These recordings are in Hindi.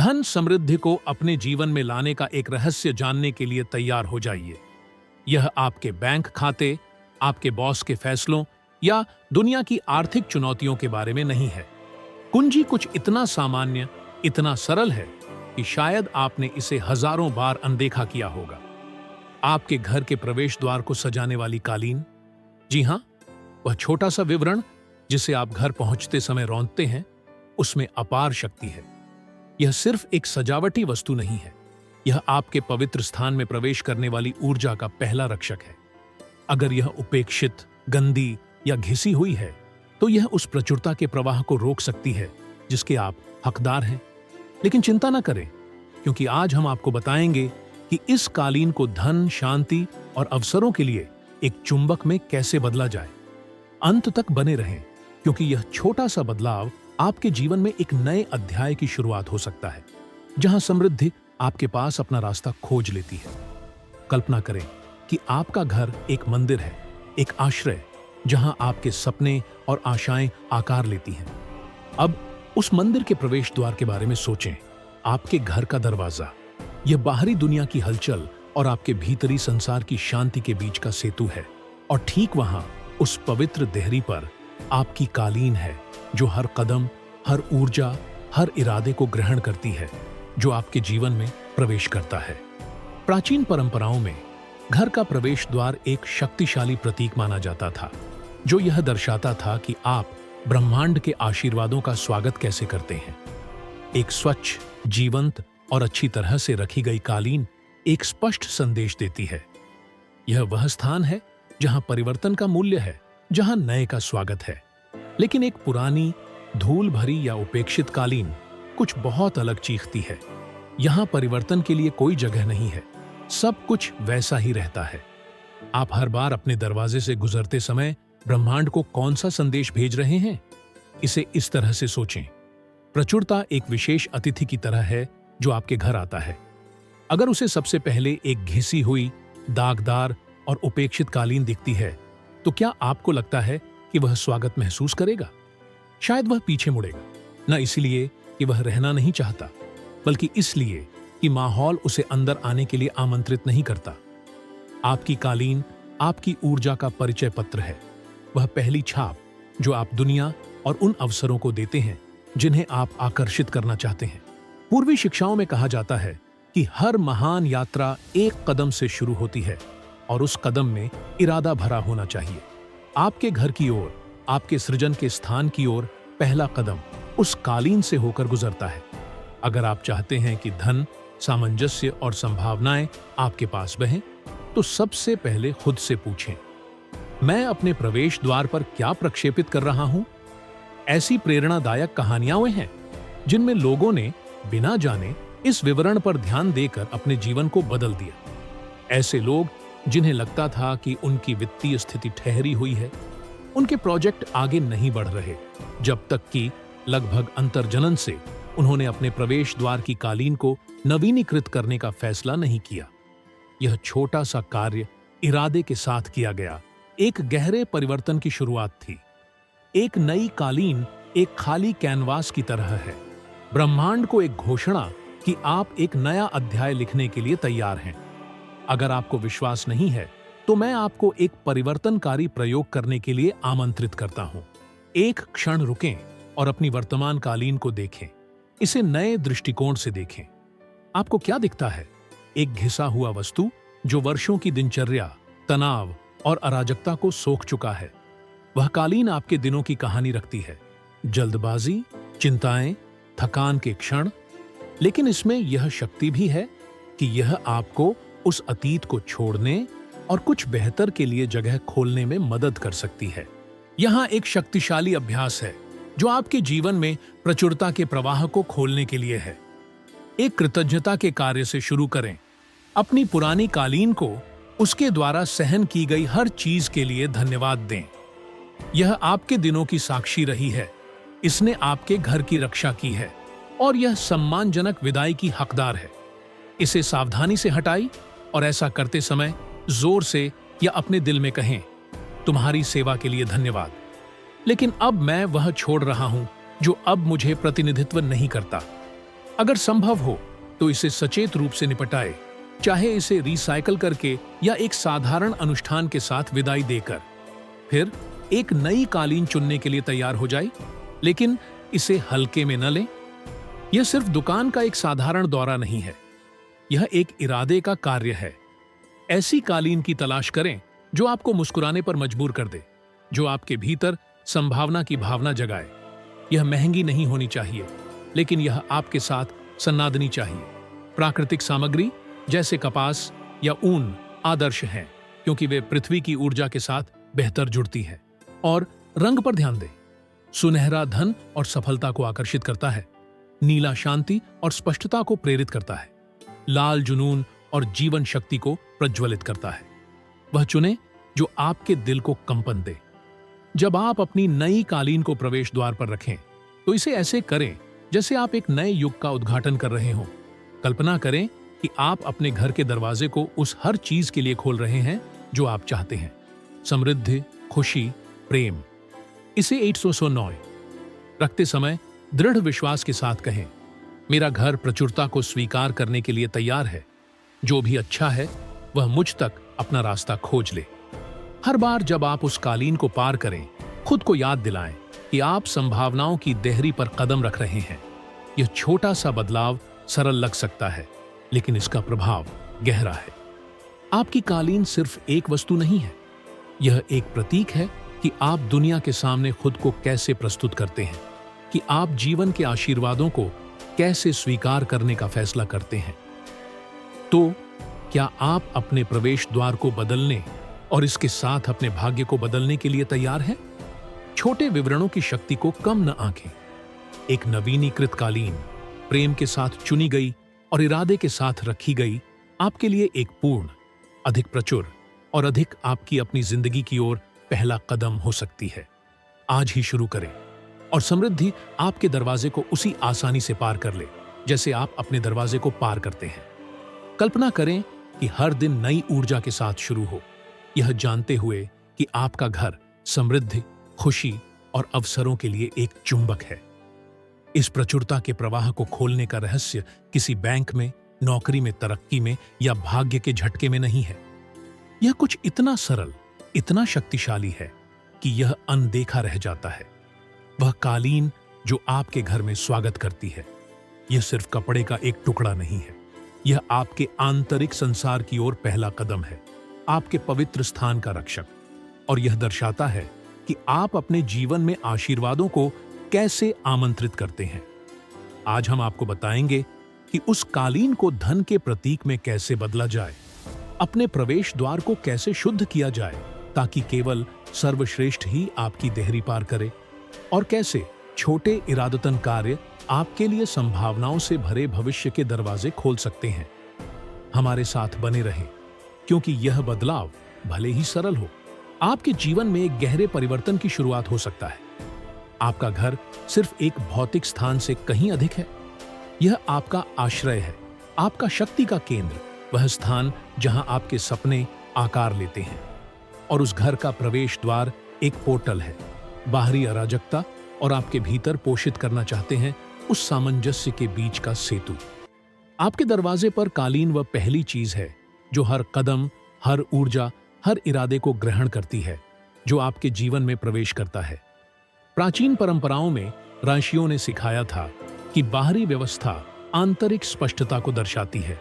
धन समृद्धि को अपने जीवन में लाने का एक रहस्य जानने के लिए तैयार हो जाइए। यह आपके बैंक खाते, आपके बॉस के फैसलों या दुनिया की आर्थिक चुनौतियों के बारे में नहीं है। कुंजी कुछ इतना सामान्य, इतना सरल है कि शायद आपने इसे हजारों बार अनदेखा किया होगा। आपके घर के प्रवेश द्वार को सजाने वाली कालीन। जी हां, वह छोटा सा विवरण जिसे आप घर पहुंचते समय रौंदते हैं, उसमें अपार शक्ति है। यह सिर्फ एक सजावटी वस्तु नहीं है, यह आपके पवित्र स्थान में प्रवेश करने वाली ऊर्जा का पहला रक्षक है। अगर यह उपेक्षित, गंदी या घिसी हुई है, तो यह उस प्रचुरता के प्रवाह को रोक सकती है जिसके आप हकदार हैं। लेकिन चिंता न करें, क्योंकि आज हम आपको बताएंगे कि इस कालीन को धन, शांति और अवसरों के लिए एक चुंबक में कैसे बदला जाए। अंत तक बने रहें, क्योंकि यह छोटा सा बदलाव आपके जीवन में एक नए अध्याय की शुरुआत हो सकता है, जहां समृद्धि आपके पास अपना रास्ता खोज लेती है। कल्पना करें कि आपका घर एक मंदिर है, एक आश्रय जहां आपके सपने और आशाएं आकार लेती हैं। अब उस मंदिर के प्रवेश द्वार के बारे में सोचें। आपके घर का दरवाजा, यह बाहरी दुनिया की हलचल और आपके भीतरी संसार की शांति के बीच का सेतु है। और ठीक वहां उस पवित्र देहरी पर आपकी कालीन है, जो हर कदम, हर ऊर्जा, हर इरादे को ग्रहण करती है जो आपके जीवन में प्रवेश करता है। प्राचीन परंपराओं में घर का प्रवेश द्वार एक शक्तिशाली प्रतीक माना जाता था, जो यह दर्शाता था कि आप ब्रह्मांड के आशीर्वादों का स्वागत कैसे करते हैं। एक स्वच्छ, जीवंत और अच्छी तरह से रखी गई कालीन एक स्पष्ट संदेश देती है। यह वह स्थान है जहां परिवर्तन का मूल्य है, जहां नए का स्वागत है। लेकिन एक पुरानी, धूल भरी या उपेक्षित कालीन कुछ बहुत अलग चीखती है। यहां परिवर्तन के लिए कोई जगह नहीं है, सब कुछ वैसा ही रहता है। आप हर बार अपने दरवाजे से गुजरते समय ब्रह्मांड को कौन सा संदेश भेज रहे हैं? इसे इस तरह से सोचें। प्रचुरता एक विशेष अतिथि की तरह है जो आपके घर आता है। अगर उसे सबसे पहले एक घिसी हुई, दागदार और उपेक्षित कालीन दिखती है, तो क्या आपको लगता है कि वह स्वागत महसूस करेगा? शायद वह पीछे मुड़ेगा, न इसलिए कि वह रहना नहीं चाहता, बल्कि इसलिए कि माहौल उसे अंदर आने के लिए आमंत्रित नहीं करता। आपकी कालीन आपकी ऊर्जा का परिचय पत्र है, वह पहली छाप जो आप दुनिया और उन अवसरों को देते हैं जिन्हें आप आकर्षित करना चाहते हैं। पूर्वी शिक्षाओं में कहा जाता है कि हर महान यात्रा एक कदम से शुरू होती है और उस कदम में इरादा भरा होना चाहिए। आपके घर की ओर, आपके सृजन के स्थान की ओर पहला कदम उस कालीन से होकर गुजरता है। अगर आप चाहते हैं कि धन, सामंजस्य और संभावनाएं आपके पास बहें, तो सबसे पहले खुद से पूछें, मैं अपने प्रवेश द्वार पर क्या प्रक्षेपित कर रहा हूं? ऐसी प्रेरणादायक कहानियां वे हैं जिनमें लोगों ने बिना जाने इस विवरण पर ध्यान देकर अपने जीवन को बदल दिया। ऐसे लोग जिन्हें लगता था कि उनकी वित्तीय स्थिति ठहरी हुई है, उनके प्रोजेक्ट आगे नहीं बढ़ रहे, जब तक कि लगभग अंतर्जनन से उन्होंने अपने प्रवेश द्वार की कालीन को नवीनीकृत करने का फैसला नहीं किया। यह छोटा सा कार्य इरादे के साथ किया गया एक गहरे परिवर्तन की शुरुआत थी। एक नई कालीन एक खाली कैनवास की तरह है, ब्रह्मांड को एक घोषणा कि आप एक नया अध्याय लिखने के लिए तैयार हैं। अगर आपको विश्वास नहीं है, तो मैं आपको एक परिवर्तनकारी प्रयोग करने के लिए आमंत्रित करता हूं। एक क्षण रुकें और अपनी वर्तमान कालीन को देखें। इसे नए दृष्टिकोण से देखें। आपको क्या दिखता है? एक घिसा हुआ वस्तु जो वर्षों की दिनचर्या, तनाव और अराजकता को सोख चुका है। वह कालीन आपके दिनों की कहानी रखती है, जल्दबाजी, चिंताएं, थकान के क्षण। लेकिन इसमें यह शक्ति भी है कि यह आपको उस अतीत को छोड़ने और कुछ बेहतर के लिए जगह खोलने में मदद कर सकती है। यहां एक शक्तिशाली अभ्यास है जो आपके जीवन में प्रचुरता के प्रवाह को खोलने के लिए है। एक कृतज्ञता के कार्य से शुरू करें। अपनी पुरानी कालीन को उसके द्वारा सहन की गई हर चीज के लिए धन्यवाद दें। यह आपके दिनों की साक्षी रही है, इसने आपके घर की रक्षा की है और यह सम्मानजनक विदाई की हकदार है। इसे सावधानी से हटाई और ऐसा करते समय जोर से या अपने दिल में कहें, तुम्हारी सेवा के लिए धन्यवाद, लेकिन अब मैं वह छोड़ रहा हूं जो अब मुझे प्रतिनिधित्व नहीं करता। अगर संभव हो तो इसे सचेत रूप से निपटाए, चाहे इसे रिसाइकल करके या एक साधारण अनुष्ठान के साथ विदाई देकर। फिर एक नई कालीन चुनने के लिए तैयार हो जाए, लेकिन इसे हल्के में न लें। यह सिर्फ दुकान का एक साधारण दौरा नहीं है, यह एक इरादे का कार्य है। ऐसी कालीन की तलाश करें जो आपको मुस्कुराने पर मजबूर कर दे, जो आपके भीतर संभावना की भावना जगाए। यह महंगी नहीं होनी चाहिए, लेकिन यह आपके साथ सन्नादनी चाहिए। प्राकृतिक सामग्री जैसे कपास या ऊन आदर्श हैं, क्योंकि वे पृथ्वी की ऊर्जा के साथ बेहतर जुड़ती है। और रंग पर ध्यान दें। सुनहरा धन और सफलता को आकर्षित करता है, नीला शांति और स्पष्टता को प्रेरित करता है, लाल जुनून और जीवन शक्ति को प्रज्वलित करता है। वह चुने जो आपके दिल को कंपन दे। जब आप अपनी नई कालीन को प्रवेश द्वार पर रखें, तो इसे ऐसे करें जैसे आप एक नए युग का उद्घाटन कर रहे हों। कल्पना करें कि आप अपने घर के दरवाजे को उस हर चीज के लिए खोल रहे हैं जो आप चाहते हैं। समृद्धि, खुशी, प्रेम। इसे 809 रखते समय दृढ़ विश्वास के साथ कहें, मेरा घर प्रचुरता को स्वीकार करने के लिए तैयार है। जो भी अच्छा है वह मुझ तक अपना रास्ता खोज ले। हर बार जब आप उस कालीन को पार करें, खुद को याद दिलाएं कि आप संभावनाओं की देहरी पर कदम रख रहे हैं। यह छोटा सा बदलाव सरल लग सकता है, लेकिन इसका प्रभाव गहरा है। आपकी कालीन सिर्फ एक वस्तु नहीं है, यह एक प्रतीक है कि आप दुनिया के सामने खुद को कैसे प्रस्तुत करते हैं, कि आप जीवन के आशीर्वादों को कैसे स्वीकार करने का फैसला करते हैं। तो क्या आप अपने प्रवेश द्वार को बदलने और इसके साथ अपने भाग्य को बदलने के लिए तैयार हैं? छोटे विवरणों की शक्ति को कम न आंकें। एक नवीनीकृत कालीन, प्रेम के साथ चुनी गई और इरादे के साथ रखी गई, आपके लिए एक पूर्ण, अधिक प्रचुर और अधिक आपकी अपनी जिंदगी की ओर पहला कदम हो सकती है। आज ही शुरू करें और समृद्धि आपके दरवाजे को उसी आसानी से पार कर ले जैसे आप अपने दरवाजे को पार करते हैं। कल्पना करें कि हर दिन नई ऊर्जा के साथ शुरू हो, यह जानते हुए कि आपका घर समृद्धि, खुशी और अवसरों के लिए एक चुंबक है। इस प्रचुरता के प्रवाह को खोलने का रहस्य किसी बैंक में, नौकरी में, तरक्की में या भाग्य के झटके में नहीं है। यह कुछ इतना सरल, इतना शक्तिशाली है कि यह अनदेखा रह जाता है। वह कालीन जो आपके घर में स्वागत करती है, यह सिर्फ कपड़े का एक टुकड़ा नहीं है, यह आपके आंतरिक संसार की ओर पहला कदम है, आपके पवित्र स्थान का रक्षक। और यह दर्शाता है कि आप अपने जीवन में आशीर्वादों को कैसे आमंत्रित करते हैं। आज हम आपको बताएंगे कि उस कालीन को धन के प्रतीक में कैसे बदला जाए, अपने प्रवेश द्वार को कैसे शुद्ध किया जाए ताकि केवल सर्वश्रेष्ठ ही आपकी देहरी पार करे, और कैसे छोटे इरादतन कार्य आपके लिए संभावनाओं से भरे भविष्य के दरवाजे खोल सकते हैं। हमारे साथ बने रहें, क्योंकि यह बदलाव भले ही सरल हो, आपके जीवन में एक गहरे परिवर्तन की शुरुआत हो सकता है। आपका घर सिर्फ एक भौतिक स्थान से कहीं अधिक है। यह आपका आश्रय है, आपका शक्ति का केंद्र, वह स्थान जहां आपके सपने आकार लेते हैं। और उस घर का प्रवेश द्वार एक पोर्टल है, बाहरी अराजकता और आपके भीतर पोषित करना चाहते हैं उस सामंजस्य के बीच का सेतु। आपके दरवाजे पर कालीन वह पहली चीज है जो हर कदम, हर ऊर्जा, हर इरादे को ग्रहण करती है जो आपके जीवन में प्रवेश करता है। प्राचीन परंपराओं में ऋषियों ने सिखाया था कि बाहरी व्यवस्था आंतरिक स्पष्टता को दर्शाती है।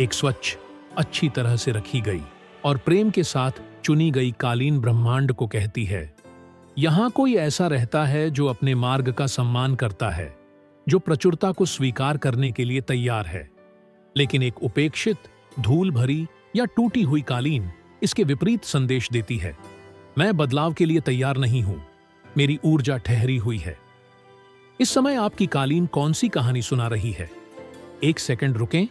एक स्वच्छ, अच्छी तरह से रखी गई और प्रेम के साथ चुनी गई कालीन ब्रह्मांड को कहती है, यहां कोई ऐसा रहता है जो अपने मार्ग का सम्मान करता है, जो प्रचुरता को स्वीकार करने के लिए तैयार है। लेकिन एक उपेक्षित, धूल भरी या टूटी हुई कालीन इसके विपरीत संदेश देती है, मैं बदलाव के लिए तैयार नहीं हूं, मेरी ऊर्जा ठहरी हुई है। इस समय आपकी कालीन कौन सी कहानी सुना रही है? एक सेकंड रुकें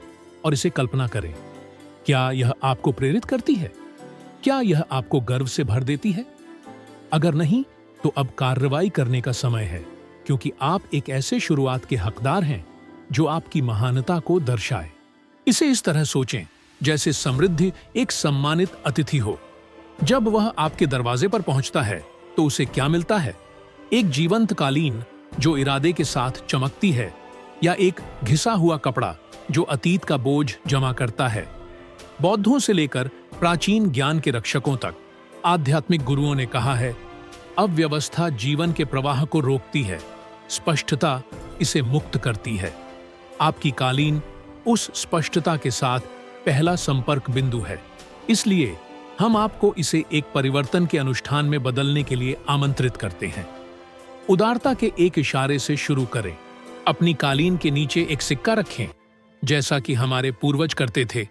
और इसे कल्पना करें। क्या यह आपको प्रेरित करती है? क्या यह आपको गर्व से भर देती है? अगर नहीं, तो अब कार्रवाई करने का समय है, क्योंकि आप एक ऐसे शुरुआत के हकदार हैं जो आपकी महानता को दर्शाए। इसे इस तरह सोचें जैसे समृद्धि एक सम्मानित अतिथि हो। जब वह आपके दरवाजे पर पहुंचता है तो उसे क्या मिलता है? एक जीवंत कालीन जो इरादे के साथ चमकती है। या एक घिसा हुआ कपड़ा जो अतीत का बोझ जमा करता है। बौद्धों से लेकर प्राचीन ज्ञान के रक्षकों तक आध्यात्मिक गुरुओं ने कहा है, अव्यवस्था जीवन के प्रवाह को रोकती है, स्पष्टता इसे मुक्त करती है। आपकी कालीन उस स्पष्टता के साथ पहला संपर्क बिंदु है। इसलिए हम आपको इसे एक परिवर्तन के अनुष्ठान में बदलने के लिए आमंत्रित करते हैं। उदारता के एक इशारे से शुरू करें। अपनी कालीन के नीचे एक सिक्का रखें, जैसा कि हमारे पूर्वज करते थे,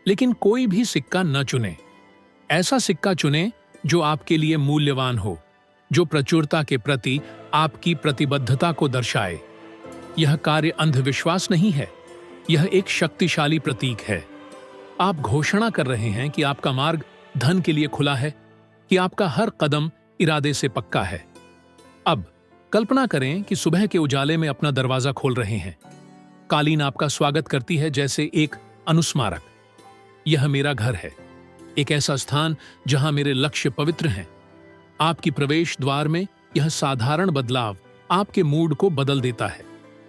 लेकिन कोई भी सिक्का न चुनें। ऐसा सिक्का चुनें जो आपके लिए मूल्यवान हो, जो प्रचुरता के प्रति आपकी प्रतिबद्धता को दर्शाए। यह कार्य अंधविश्वास नहीं है, यह एक शक्तिशाली प्रतीक है। आप घोषणा कर रहे हैं कि आपका मार्ग धन के लिए खुला है, कि आपका हर कदम इरादे से पक्का है। अब कल्पना करें कि सुबह के उजाले में अपना दरवाजा खोल रहे हैं। कालीन आपका स्वागत करती है जैसे एक अनुस्मारक। यह मेरा घर है, एक ऐसा स्थान जहां मेरे लक्ष्य पवित्र हैं। आपकी प्रवेश द्वार में यह साधारण बदलाव आपके मूड को बदल देता है।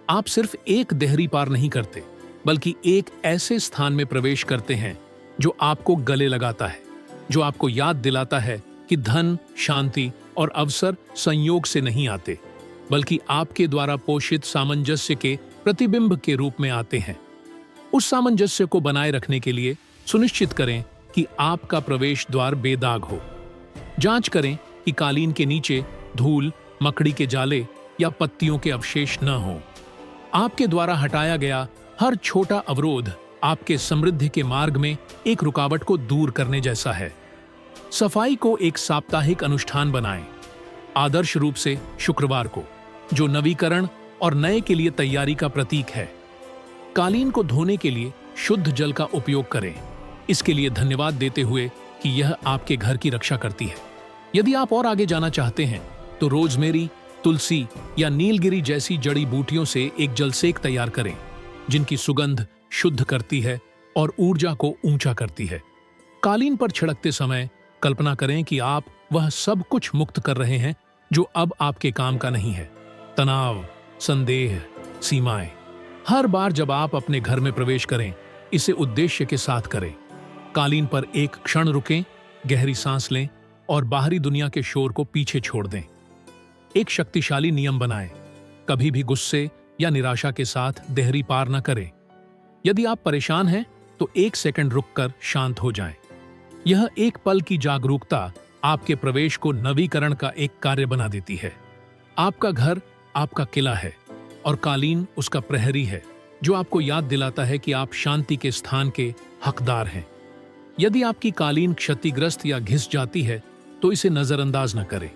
आप सिर्फ एक देहरी पार नहीं करते, बल्कि एक ऐसे स्थान में प्रवेश करते हैं जो आपको गले लगाता है, जो आपको याद दिलाता है कि धन, शांति और अवसर संयोग से नहीं आते, बल्कि आपके द्वारा पोषित सामंजस्य के प्रतिबिंब के रूप में आते हैं। उस सामंजस्य को बनाए रखने के लिए सुनिश्चित करें कि आपका प्रवेश द्वार बेदाग हो। जांच करें कि कालीन के नीचे धूल, मकड़ी के जाले या पत्तियों के अवशेष न हों। आपके द्वारा हटाया गया हर छोटा अवरोध आपके समृद्धि के मार्ग में एक रुकावट को दूर करने जैसा है। सफाई को एक साप्ताहिक अनुष्ठान बनाएं, आदर्श रूप से शुक्रवार को, जो नवीकरण और नए के लिए तैयारी का प्रतीक है। कालीन को धोने के लिए शुद्ध जल का उपयोग करें, इसके लिए धन्यवाद देते हुए कि यह आपके घर की रक्षा करती है। यदि आप और आगे जाना चाहते हैं तो रोजमेरी, तुलसी या नीलगिरी जैसी जड़ी बूटियों से एक जलसेक तैयार करें, जिनकी सुगंध शुद्ध करती है और ऊर्जा को ऊंचा करती है। कालीन पर छिड़कते समय कल्पना करें कि आप वह सब कुछ मुक्त कर रहे हैं जो अब आपके काम का नहीं है। तनाव, संदेह, सीमाएं। हर बार जब आप अपने घर में प्रवेश करें, इसे उद्देश्य के साथ करें। कालीन पर एक क्षण रुकें, गहरी सांस लें और बाहरी दुनिया के शोर को पीछे छोड़ दें। एक शक्तिशाली नियम बनाएं, कभी भी गुस्से या निराशा के साथ देहरी पार न करें। यदि आप परेशान हैं तो एक सेकंड रुककर शांत हो जाएं। यह एक पल की जागरूकता आपके प्रवेश को नवीकरण का एक कार्य बना देती है। आपका घर आपका किला है और कालीन उसका प्रहरी है, जो आपको याद दिलाता है कि आप शांति के स्थान के हकदार हैं। यदि आपकी कालीन क्षतिग्रस्त या घिस जाती है तो इसे नजरअंदाज न करें।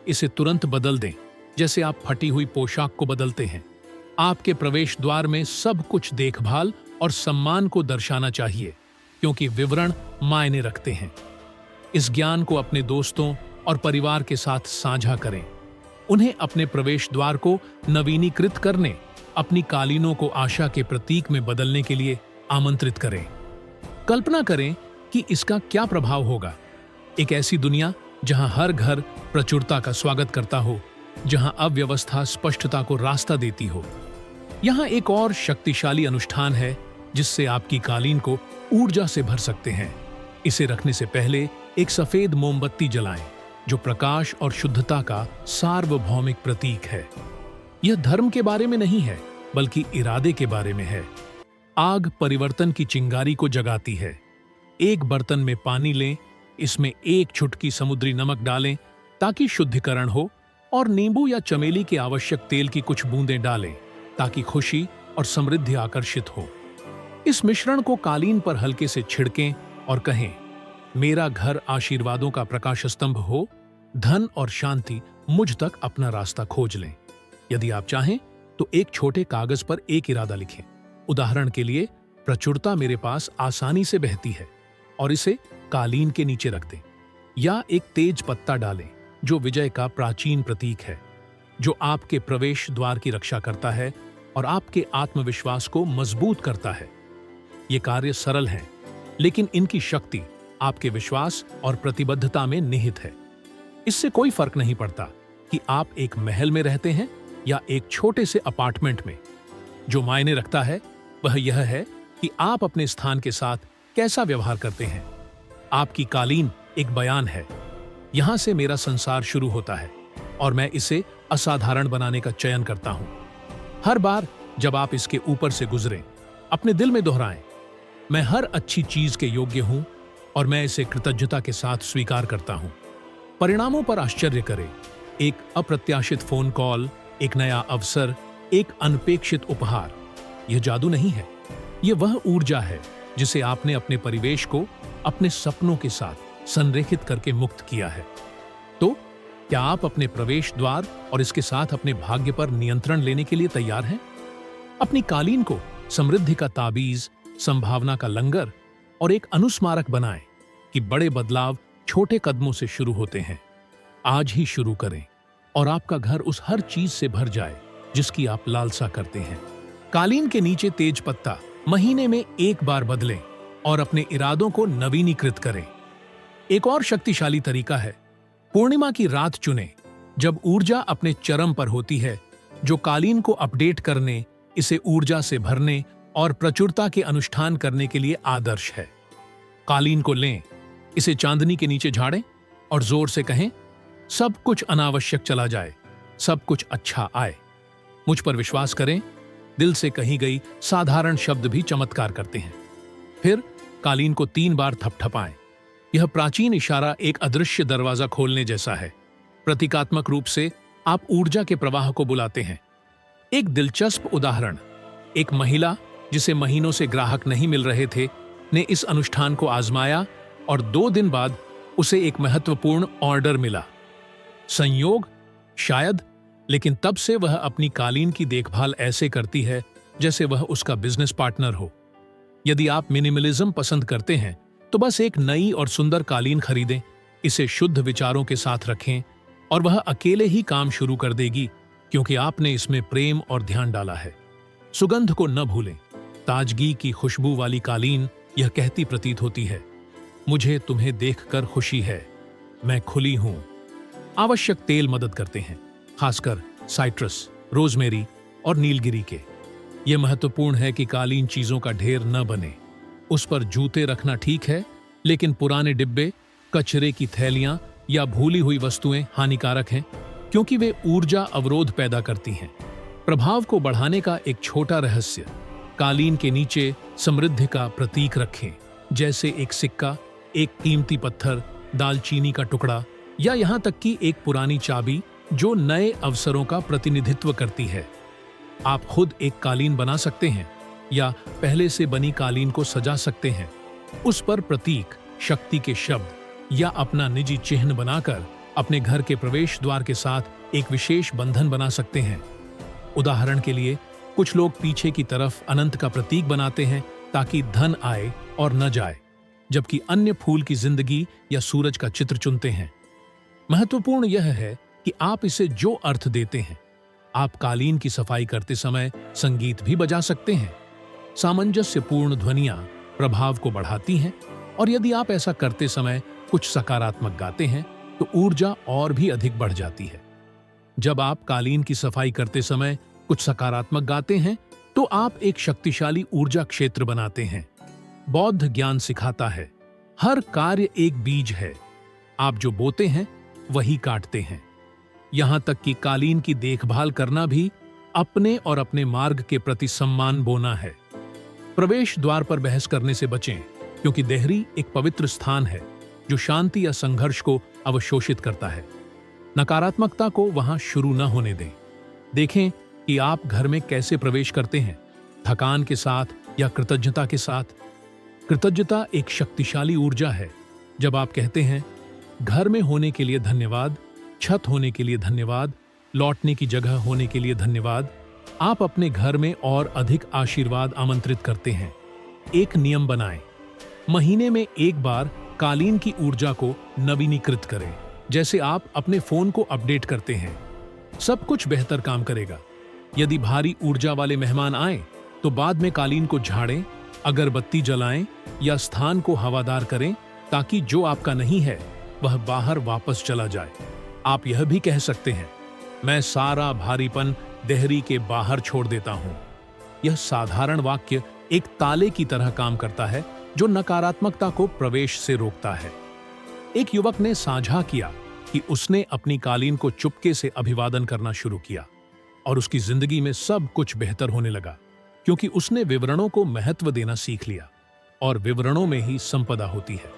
इसे तुरंत बदल दें, जैसे आप फटी हुई पोशाक को बदलते हैं। आपके प्रवेश द्वार में सब कुछ देखभाल और सम्मान को दर्शाना चाहिए, क्योंकि विवरण मायने रखते हैं। इस ज्ञान को अपने दोस्तों और परिवार के साथ साझा करें। उन्हें अपने प्रवेश द्वार को नवीनीकृत करने, अपनी कालीनों को आशा के प्रतीक में बदलने के लिए आमंत्रित करें। कल्पना करें कि इसका क्या प्रभाव होगा। एक ऐसी दुनिया जहां हर घर प्रचुरता का स्वागत करता हो, जहां अव्यवस्था स्पष्टता को रास्ता देती हो। यहां एक और शक्तिशाली अनुष्ठान है जिससे आपकी कालीन को ऊर्जा से भर सकते हैं। इसे रखने से पहले एक सफेद मोमबत्ती जलाएं, जो प्रकाश और शुद्धता का सार्वभौमिक प्रतीक है। यह धर्म के बारे में नहीं है, बल्कि इरादे के बारे में है। आग परिवर्तन की चिंगारी को जगाती है। एक बर्तन में पानी लें, इसमें एक चुटकी समुद्री नमक डालें ताकि शुद्धिकरण हो, और नींबू या चमेली के आवश्यक तेल की कुछ बूंदें डालें ताकि खुशी और समृद्धि आकर्षित हो। इस मिश्रण को कालीन पर हल्के से छिड़कें और कहें, मेरा घर आशीर्वादों का प्रकाश स्तंभ हो, धन और शांति मुझ तक अपना रास्ता खोज लें। यदि आप चाहें तो एक छोटे कागज पर एक इरादा लिखें। उदाहरण के लिए, प्रचुरता मेरे पास आसानी से बहती है, और इसे कालीन के नीचे रख दें। या एक तेज पत्ता डालें, जो विजय का प्राचीन प्रतीक है, जो आपके प्रवेश द्वार की रक्षा करता है और आपके आत्मविश्वास को मजबूत करता है। ये कार्य सरल हैं, लेकिन इनकी शक्ति आपके विश्वास और प्रतिबद्धता में निहित है। इससे कोई फर्क नहीं पड़ता कि आप एक महल में रहते हैं या एक छोटे से अपार्टमेंट में। जो मायने रखता है वह यह है कि आप अपने स्थान के साथ कैसा व्यवहार करते हैं। आपकी कालीन एक बयान है, यहां से मेरा संसार शुरू होता है और मैं इसे असाधारण बनाने का चयन करता हूं। हर बार जब आप इसके ऊपर से गुजरें, अपने दिल में दोहराएं, मैं हर अच्छी चीज के योग्य हूं और मैं इसे कृतज्ञता के साथ स्वीकार करता हूं। परिणामों पर आश्चर्य करें, एक अप्रत्याशित फोन कॉल, एक नया अवसर, एक अनपेक्षित उपहार। यह जादू नहीं है, यह वह ऊर्जा है जिसे आपने अपने परिवेश को अपने सपनों के साथ संरेखित करके मुक्त किया है। तो क्या आप अपने प्रवेश द्वार और इसके साथ अपने भाग्य पर नियंत्रण लेने के लिए तैयार हैं? अपनी कालीन को समृद्धि का ताबीज, संभावना का लंगर और एक अनुस्मारक बनाएं कि बड़े बदलाव छोटे कदमों से शुरू होते हैं। आज ही शुरू करें और आपका घर उस हर चीज से भर जाए जिसकी आप लालसा करते हैं। कालीन के नीचे तेज पत्ता महीने में एक बार बदलें और अपने इरादों को नवीनीकृत करें। एक और शक्तिशाली तरीका है, पूर्णिमा की रात चुनें, जब ऊर्जा अपने चरम पर होती है, जो कालीन को अपडेट करने, इसे ऊर्जा से भरने और प्रचुरता के अनुष्ठान करने के लिए आदर्श है। कालीन को लें, इसे चांदनी के नीचे झाड़ें और जोर से कहें, सब कुछ अनावश्यक चला जाए, सब कुछ अच्छा आए। मुझ पर विश्वास करें, दिल से कही गई साधारण शब्द भी चमत्कार करते हैं। फिर कालीन को 3 बार थपथपाएं। यह प्राचीन इशारा एक अदृश्य दरवाजा खोलने जैसा है। प्रतीकात्मक रूप से आप ऊर्जा के प्रवाह को बुलाते हैं। एक दिलचस्प उदाहरण, एक महिला जिसे महीनों से ग्राहक नहीं मिल रहे थे, ने इस अनुष्ठान को आजमाया और 2 दिन बाद उसे एक महत्वपूर्ण ऑर्डर मिला। संयोग? शायद, लेकिन तब से वह अपनी कालीन की देखभाल ऐसे करती है जैसे वह उसका बिजनेस पार्टनर हो। यदि आप मिनिमलिज्म पसंद करते हैं तो बस एक नई और सुंदर कालीन खरीदें, इसे शुद्ध विचारों के साथ रखें और वह अकेले ही काम शुरू कर देगी, क्योंकि आपने इसमें प्रेम और ध्यान डाला है। सुगंध को न भूलें, ताजगी की खुशबू वाली कालीन यह कहती प्रतीत होती है, मुझे तुम्हें देखकर खुशी है, मैं खुली हूं। आवश्यक तेल मदद करते हैं, खासकर साइट्रस, रोजमेरी और नीलगिरी के। यह महत्वपूर्ण है कि कालीन चीजों का ढेर न बने। उस पर जूते रखना ठीक है, लेकिन पुराने डिब्बे, कचरे की थैलियां या भूली हुई वस्तुएं हानिकारक हैं, क्योंकि वे ऊर्जा अवरोध पैदा करती हैं। प्रभाव को बढ़ाने का एक छोटा रहस्य, कालीन के नीचे समृद्धि का प्रतीक रखें, जैसे एक सिक्का, एक कीमती पत्थर, दालचीनी का टुकड़ा या यहां तक कि एक पुरानी चाबी जो नए अवसरों का प्रतिनिधित्व करती है। आप खुद एक कालीन बना सकते हैं या पहले से बनी कालीन को सजा सकते हैं। उस पर प्रतीक, शक्ति के शब्द या अपना निजी चिन्ह बनाकर अपने घर के प्रवेश द्वार के साथ एक विशेष बंधन बना सकते हैं। उदाहरण के लिए, कुछ लोग पीछे की तरफ अनंत का प्रतीक बनाते हैं ताकि धन आए और न जाए, जबकि अन्य फूल की जिंदगी या सूरज का चित्र चुनते हैं। महत्वपूर्ण यह है कि आप इसे जो अर्थ देते हैं। आप कालीन की सफाई करते समय संगीत भी बजा सकते हैं। सामंजस्यपूर्ण ध्वनियां प्रभाव को बढ़ाती हैं और यदि आप ऐसा करते समय कुछ सकारात्मक गाते हैं तो ऊर्जा और भी अधिक बढ़ जाती है। जब आप कालीन की सफाई करते समय कुछ सकारात्मक गाते हैं तो आप एक शक्तिशाली ऊर्जा क्षेत्र बनाते हैं। बौद्ध ज्ञान सिखाता है, हर कार्य एक बीज है, आप जो बोते हैं वही काटते हैं। यहां तक कि कालीन की देखभाल करना भी अपने और अपने मार्ग के प्रति सम्मान बोना है। प्रवेश द्वार पर बहस करने से बचें, क्योंकि देहरी एक पवित्र स्थान है जो शांति या संघर्ष को अवशोषित करता है। नकारात्मकता को वहां शुरू न होने दें। देखें कि आप घर में कैसे प्रवेश करते हैं, थकान के साथ या कृतज्ञता के साथ। कृतज्ञता एक शक्तिशाली ऊर्जा है। जब आप कहते हैं, घर में होने के लिए धन्यवाद, छत होने के लिए धन्यवाद, लौटने की जगह होने के लिए धन्यवाद, आप अपने घर में और अधिक आशीर्वाद आमंत्रित करते हैं। एक नियम बनाएं, महीने में एक बार कालीन की ऊर्जा को नवीनीकृत करें, जैसे आप अपने फोन को अपडेट करते हैं। सब कुछ बेहतर काम करेगा। यदि भारी ऊर्जा वाले मेहमान आए तो बाद में कालीन को झाड़ें, अगरबत्ती जलाएं या स्थान को हवादार करें, ताकि जो आपका नहीं है वह बाहर वापस चला जाए। आप यह भी कह सकते हैं, मैं सारा भारीपन देहरी के बाहर छोड़ देता हूं। यह साधारण वाक्य एक ताले की तरह काम करता है जो नकारात्मकता को प्रवेश से रोकता है। एक युवक ने साझा किया कि उसने अपनी कालीन को चुपके से अभिवादन करना शुरू किया और उसकी जिंदगी में सब कुछ बेहतर होने लगा, क्योंकि उसने विवरणों को महत्व देना सीख लिया और विवरणों में ही संपदा होती है।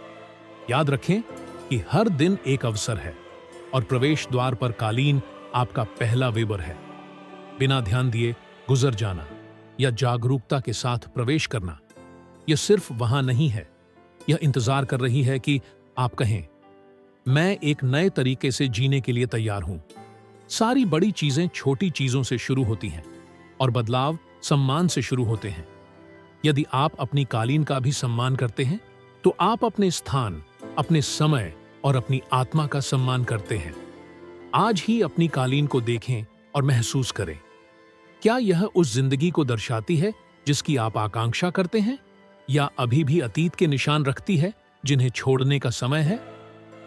याद रखें कि हर दिन एक अवसर है और प्रवेश द्वार पर कालीन आपका पहला विवर है। बिना ध्यान दिए गुजर जाना या जागरूकता के साथ प्रवेश करना, यह सिर्फ वहां नहीं है, यह इंतजार कर रही है कि आप कहें, मैं एक नए तरीके से जीने के लिए तैयार हूं। सारी बड़ी चीजें छोटी चीजों से शुरू होती हैं और बदलाव सम्मान से शुरू होते हैं। यदि आप अपनी कालीन का भी सम्मान करते हैं तो आप अपने स्थान, अपने समय और अपनी आत्मा का सम्मान करते हैं। आज ही अपनी कालीन को देखें और महसूस करें। क्या यह उस जिंदगी को दर्शाती है जिसकी आप आकांक्षा करते हैं, या अभी भी अतीत के निशान रखती है जिन्हें छोड़ने का समय है?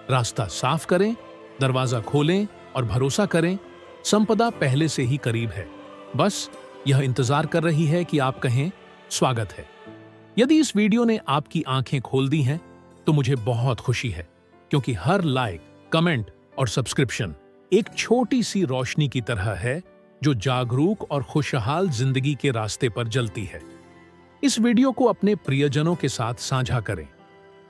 रास्ता साफ करें, दरवाजा खोलें और भरोसा करें, संपदा पहले से ही करीब है। बस यह इंतजार कर रही है कि आप कहें, स्वागत है। यदि इस वीडियो ने आपकी आंखें खोल दी हैं तो मुझे बहुत खुशी है, क्योंकि हर लाइक, कमेंट और सब्सक्रिप्शन एक छोटी सी रोशनी की तरह है जो जागरूक और खुशहाल जिंदगी के रास्ते पर जलती है। इस वीडियो को अपने प्रियजनों के साथ साझा करें।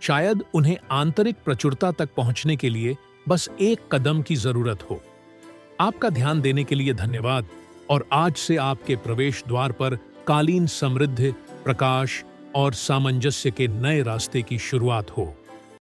शायद उन्हें आंतरिक प्रचुरता तक पहुंचने के लिए बस एक कदम की जरूरत हो। आपका ध्यान देने के लिए धन्यवाद, और आज से आपके प्रवेश द्वार पर कालीन समृद्धि, प्रकाश और सामंजस्य के नए रास्ते की शुरुआत हो।